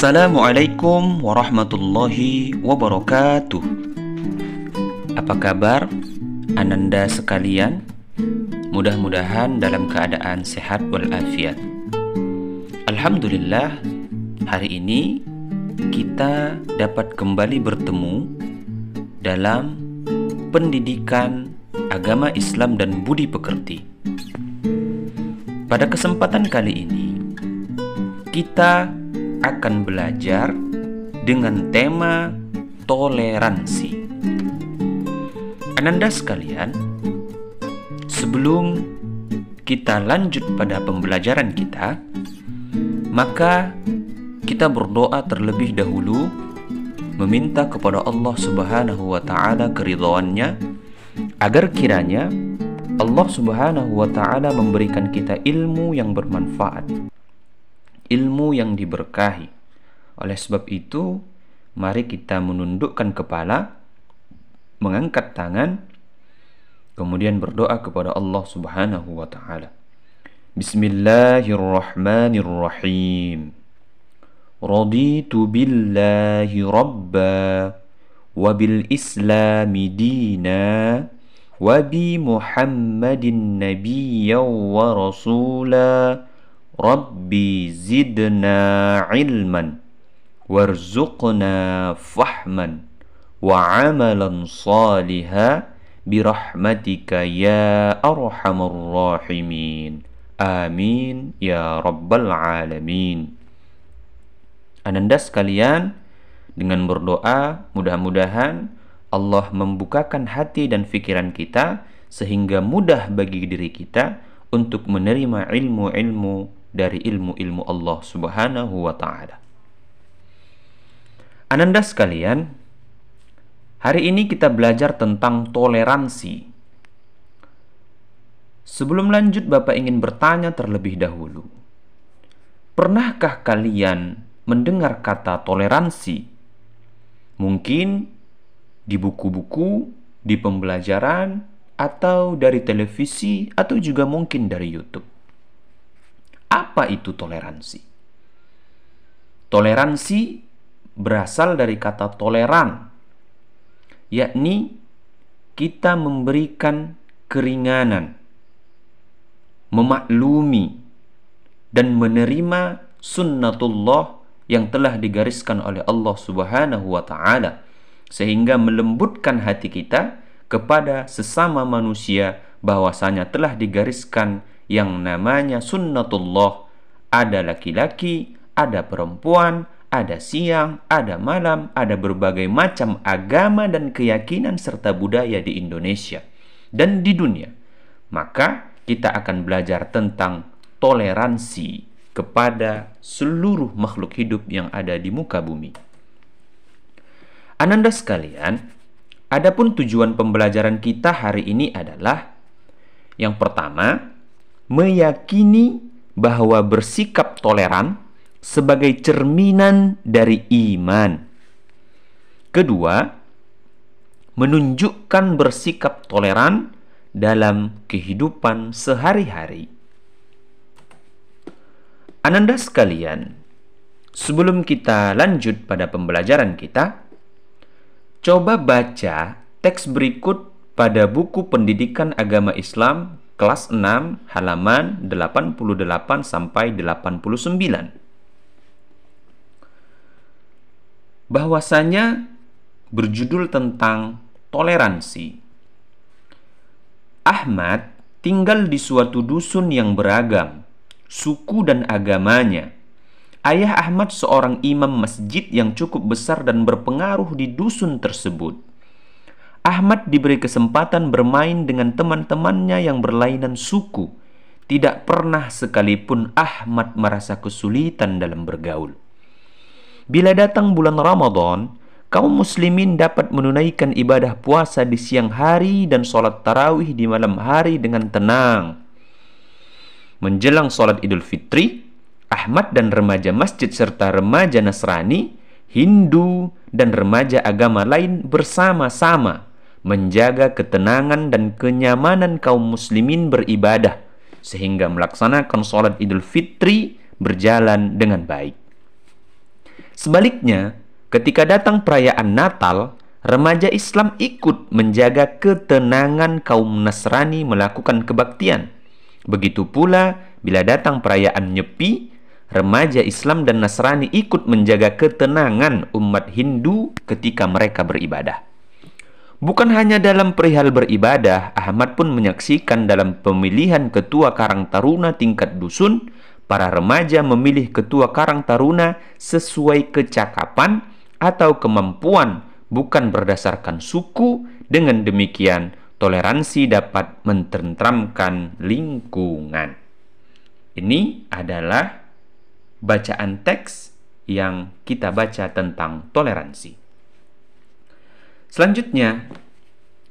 Assalamualaikum warahmatullahi wabarakatuh. Apa kabar Ananda sekalian? Mudah-mudahan dalam keadaan sehat walafiat. Alhamdulillah, hari ini kita dapat kembali bertemu dalam pendidikan agama Islam dan budi pekerti. Pada kesempatan kali ini kita akan belajar dengan tema toleransi. Ananda sekalian, sebelum kita lanjut pada pembelajaran kita, maka kita berdoa terlebih dahulu meminta kepada Allah Subhanahu wa taala keridhaannya agar kiranya Allah Subhanahu wa taala memberikan kita ilmu yang bermanfaat, ilmu yang diberkahi. Oleh sebab itu, mari kita menundukkan kepala, mengangkat tangan, kemudian berdoa kepada Allah Subhanahu wa taala. Bismillahirrahmanirrahim. Raditu billahi rabba wa bil islami dina wa bi Muhammadin nabiyyan wa rasula. Rabbi zidna ilman warzuqna fahman wa amalan saliha birahmatika ya arhamar rahimin. Amin ya rabbal alamin. Ananda sekalian, dengan berdoa mudah-mudahan Allah membukakan hati dan pikiran kita sehingga mudah bagi diri kita untuk menerima ilmu-ilmu dari ilmu-ilmu Allah Subhanahu wa ta'ala. Ananda sekalian, hari ini kita belajar tentang toleransi. Sebelum lanjut, Bapak ingin bertanya terlebih dahulu. Pernahkah kalian mendengar kata toleransi? Mungkin di buku-buku, di pembelajaran, atau dari televisi, atau juga mungkin dari YouTube. Apa itu toleransi? Toleransi berasal dari kata toleran, yakni kita memberikan keringanan, memaklumi, dan menerima sunnatullah yang telah digariskan oleh Allah Subhanahu wa ta'ala, sehingga melembutkan hati kita kepada sesama manusia bahwasanya telah digariskan yang namanya sunnatullah. Ada laki-laki, ada perempuan, ada siang, ada malam, ada berbagai macam agama dan keyakinan serta budaya di Indonesia dan di dunia. Maka kita akan belajar tentang toleransi kepada seluruh makhluk hidup yang ada di muka bumi. Ananda sekalian, adapun tujuan pembelajaran kita hari ini adalah yang pertama, meyakini bahwa bersikap toleran sebagai cerminan dari iman. Kedua, menunjukkan bersikap toleran dalam kehidupan sehari-hari. Ananda sekalian, sebelum kita lanjut pada pembelajaran kita, coba baca teks berikut pada buku Pendidikan Agama Islam kelas 6 halaman 88 sampai 89. Bahwasanya berjudul tentang toleransi. Ahmad tinggal di suatu dusun yang beragam suku dan agamanya. Ayah Ahmad seorang imam masjid yang cukup besar dan berpengaruh di dusun tersebut. Ahmad diberi kesempatan bermain dengan teman-temannya yang berlainan suku. Tidak pernah sekalipun Ahmad merasa kesulitan dalam bergaul. Bila datang bulan Ramadan, kaum muslimin dapat menunaikan ibadah puasa di siang hari dan sholat tarawih di malam hari dengan tenang. Menjelang sholat Idul Fitri, Ahmad dan remaja masjid serta remaja Nasrani, Hindu, dan remaja agama lain bersama-sama menjaga ketenangan dan kenyamanan kaum muslimin beribadah sehingga melaksanakan sholat Idul Fitri berjalan dengan baik. Sebaliknya, ketika datang perayaan Natal, remaja Islam ikut menjaga ketenangan kaum Nasrani melakukan kebaktian. Begitu pula bila datang perayaan Nyepi, remaja Islam dan Nasrani ikut menjaga ketenangan umat Hindu ketika mereka beribadah. Bukan hanya dalam perihal beribadah, Ahmad pun menyaksikan dalam pemilihan ketua Karang Taruna tingkat dusun, para remaja memilih ketua Karang Taruna sesuai kecakapan atau kemampuan, bukan berdasarkan suku. Dengan demikian, toleransi dapat mententramkan lingkungan. Ini adalah bacaan teks yang kita baca tentang toleransi. Selanjutnya,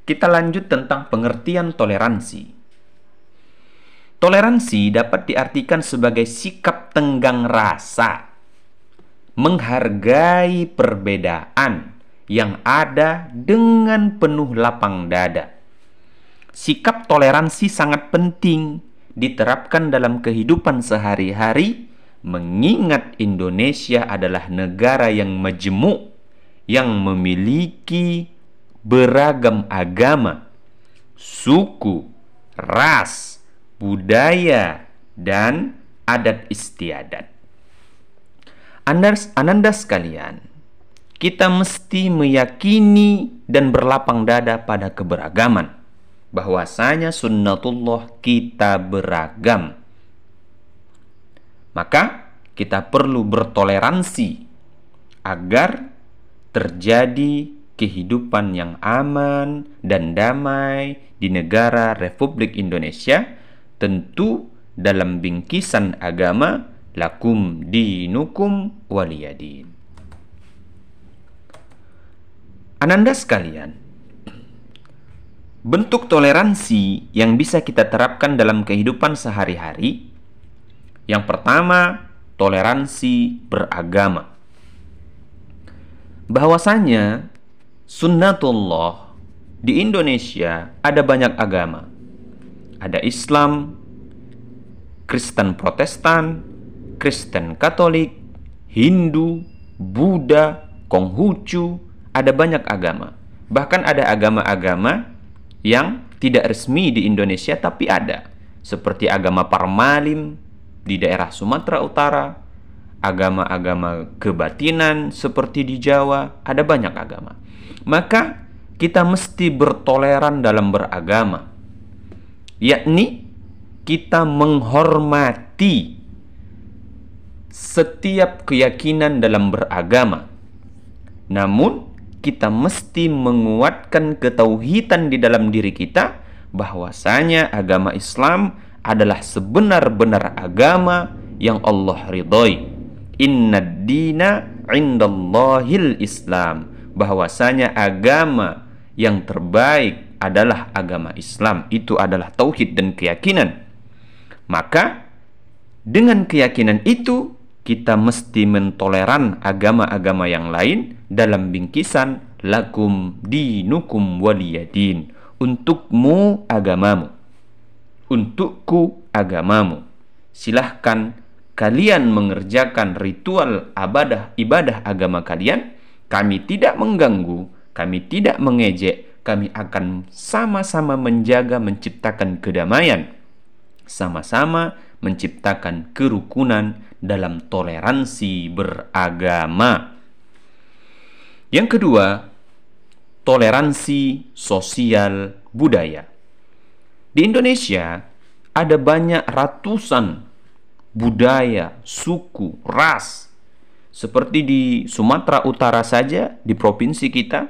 kita lanjut tentang pengertian toleransi. Toleransi dapat diartikan sebagai sikap tenggang rasa, menghargai perbedaan yang ada dengan penuh lapang dada. Sikap toleransi sangat penting diterapkan dalam kehidupan sehari-hari, mengingat Indonesia adalah negara yang majemuk, yang memiliki beragam agama, suku, ras, budaya, dan adat istiadat. Ananda sekalian, kita mesti meyakini dan berlapang dada pada keberagaman, bahwasanya sunnatullah kita beragam. Maka kita perlu bertoleransi agar terjadi kehidupan yang aman dan damai di negara Republik Indonesia, tentu dalam bingkisan agama lakum dinukum waliyadin. Ananda sekalian, bentuk toleransi yang bisa kita terapkan dalam kehidupan sehari-hari, yang pertama, toleransi beragama. Bahwasanya sunnatullah di Indonesia ada banyak agama. Ada Islam, Kristen Protestan, Kristen Katolik, Hindu, Buddha, Konghucu, ada banyak agama. Bahkan ada agama-agama yang tidak resmi di Indonesia tapi ada, seperti agama Parmalim di daerah Sumatera Utara, agama-agama kebatinan seperti di Jawa, ada banyak agama. Maka kita mesti bertoleran dalam beragama, yakni kita menghormati setiap keyakinan dalam beragama. Namun kita mesti menguatkan ketauhidan di dalam diri kita, bahwasanya agama Islam adalah sebenar-benar agama yang Allah ridhoi. Innad dina indallahil Islam, bahwasanya agama yang terbaik adalah agama Islam. Itu adalah tauhid dan keyakinan. Maka dengan keyakinan itu kita mesti mentoleran agama-agama yang lain dalam bingkisan lakum dinukum waliyadin, untukmu agamamu, untukku agamamu. Silahkan kalian mengerjakan ritual ibadah agama kalian. Kami tidak mengganggu, kami tidak mengejek, kami akan sama-sama menjaga, menciptakan kedamaian, sama-sama menciptakan kerukunan dalam toleransi beragama. Yang kedua, toleransi sosial budaya. Di Indonesia ada banyak ratusan budaya, suku, ras. Seperti di Sumatera Utara saja, di provinsi kita,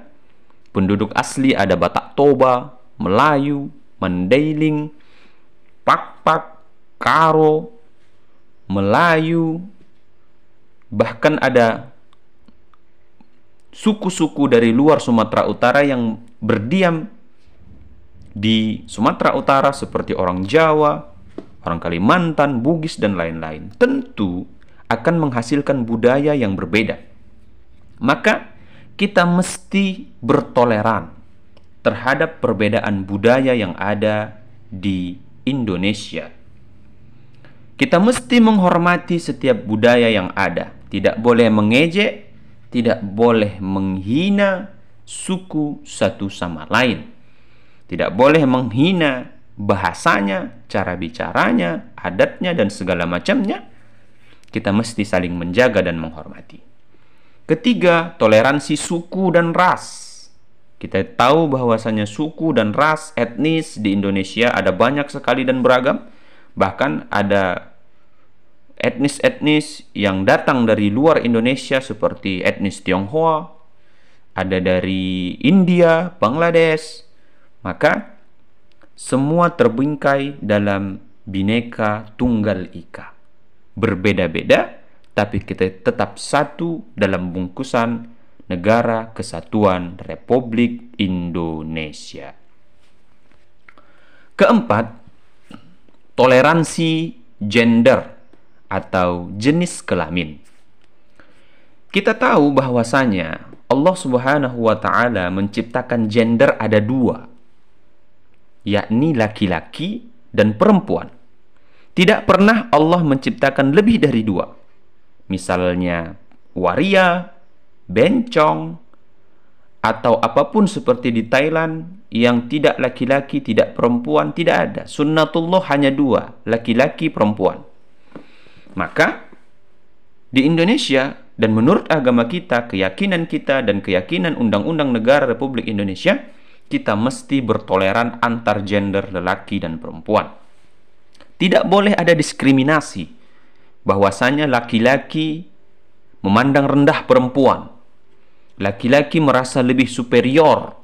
penduduk asli ada Batak Toba, Melayu, Mandailing, Pakpak, Karo, Melayu, bahkan ada suku-suku dari luar Sumatera Utara yang berdiam di Sumatera Utara seperti orang Jawa, orang Kalimantan, Bugis, dan lain-lain. Tentu akan menghasilkan budaya yang berbeda. Maka kita mesti bertoleran terhadap perbedaan budaya yang ada di Indonesia. Kita mesti menghormati setiap budaya yang ada. Tidak boleh mengejek, tidak boleh menghina suku satu sama lain. Tidak boleh menghina bahasanya, cara bicaranya, adatnya, dan segala macamnya. Kita mesti saling menjaga dan menghormati. Ketiga, toleransi suku dan ras. Kita tahu bahwasanya suku dan ras etnis di Indonesia ada banyak sekali dan beragam. Bahkan ada etnis-etnis yang datang dari luar Indonesia seperti etnis Tionghoa, ada dari India, Bangladesh. Maka semua terbingkai dalam Bhinneka Tunggal Ika. Berbeda-beda, tapi kita tetap satu dalam bungkusan Negara Kesatuan Republik Indonesia. Keempat, toleransi gender atau jenis kelamin. Kita tahu bahwasanya Allah Subhanahu wa Ta'ala menciptakan gender ada dua, yakni laki-laki dan perempuan. Tidak pernah Allah menciptakan lebih dari dua. Misalnya waria, bencong, atau apapun seperti di Thailand yang tidak laki-laki, tidak perempuan, tidak ada. Sunnatullah hanya dua, laki-laki, perempuan. Maka di Indonesia dan menurut agama kita, keyakinan kita dan keyakinan Undang-Undang Negara Republik Indonesia, kita mesti bertoleran antar gender lelaki dan perempuan. Tidak boleh ada diskriminasi bahwasanya laki-laki memandang rendah perempuan, laki-laki merasa lebih superior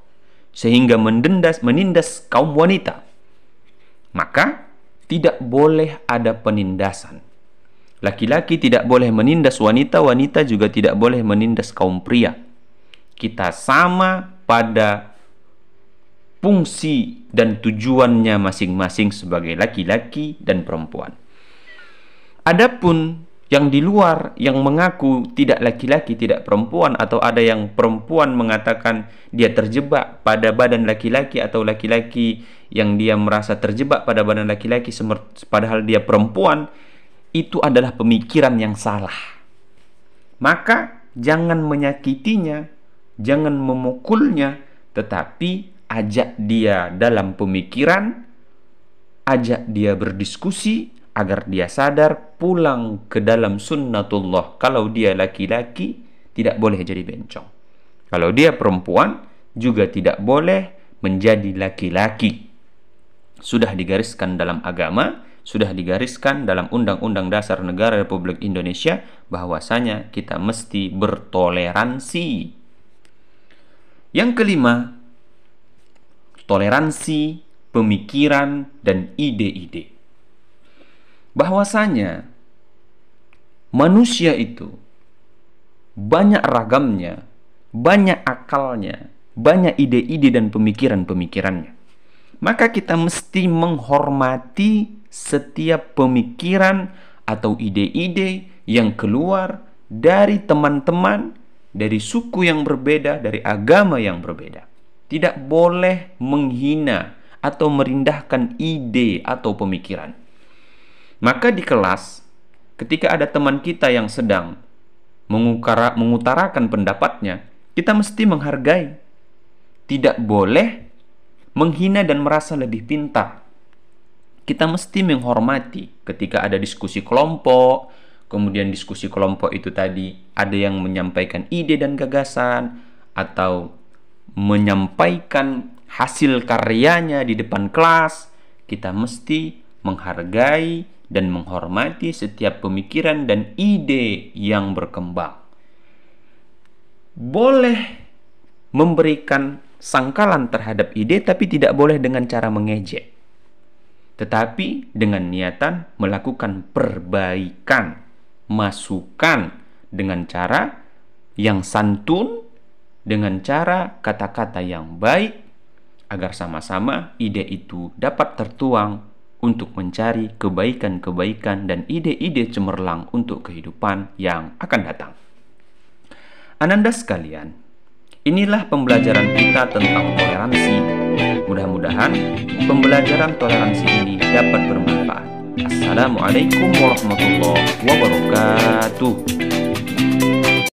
sehingga menindas kaum wanita. Maka tidak boleh ada penindasan. Laki-laki tidak boleh menindas wanita, wanita juga tidak boleh menindas kaum pria. Kita sama pada fungsi dan tujuannya masing-masing sebagai laki-laki dan perempuan. Adapun yang di luar yang mengaku tidak laki-laki, tidak perempuan, atau ada yang perempuan mengatakan dia terjebak pada badan laki-laki, atau laki-laki yang dia merasa terjebak pada badan laki-laki padahal dia perempuan, itu adalah pemikiran yang salah. Maka jangan menyakitinya, jangan memukulnya, tetapi ajak dia dalam pemikiran, ajak dia berdiskusi agar dia sadar, pulang ke dalam sunnatullah. Kalau dia laki-laki tidak boleh jadi bencong, kalau dia perempuan juga tidak boleh menjadi laki-laki. Sudah digariskan dalam agama, sudah digariskan dalam Undang-Undang Dasar Negara Republik Indonesia bahwasanya kita mesti bertoleransi. Yang kelima, toleransi pemikiran dan ide-ide. Bahwasanya manusia itu banyak ragamnya, banyak akalnya, banyak ide-ide dan pemikiran-pemikirannya. Maka kita mesti menghormati setiap pemikiran atau ide-ide yang keluar dari teman-teman, dari suku yang berbeda, dari agama yang berbeda. Tidak boleh menghina atau merendahkan ide atau pemikiran. Maka di kelas, ketika ada teman kita yang sedang mengutarakan pendapatnya, kita mesti menghargai. Tidak boleh menghina dan merasa lebih pintar. Kita mesti menghormati ketika ada diskusi kelompok, kemudian diskusi kelompok itu tadi ada yang menyampaikan ide dan gagasan, atau menyampaikan hasil karyanya di depan kelas. Kita mesti menghargai dan menghormati setiap pemikiran dan ide yang berkembang. Boleh memberikan sangkalan terhadap ide, tapi tidak boleh dengan cara mengejek, tetapi dengan niatan melakukan perbaikan, masukan dengan cara yang santun, dengan cara kata-kata yang baik, agar sama-sama ide itu dapat tertuang untuk mencari kebaikan-kebaikan dan ide-ide cemerlang untuk kehidupan yang akan datang. Ananda sekalian, inilah pembelajaran kita tentang toleransi. Mudah-mudahan pembelajaran toleransi ini dapat bermanfaat. Assalamualaikum warahmatullahi wabarakatuh.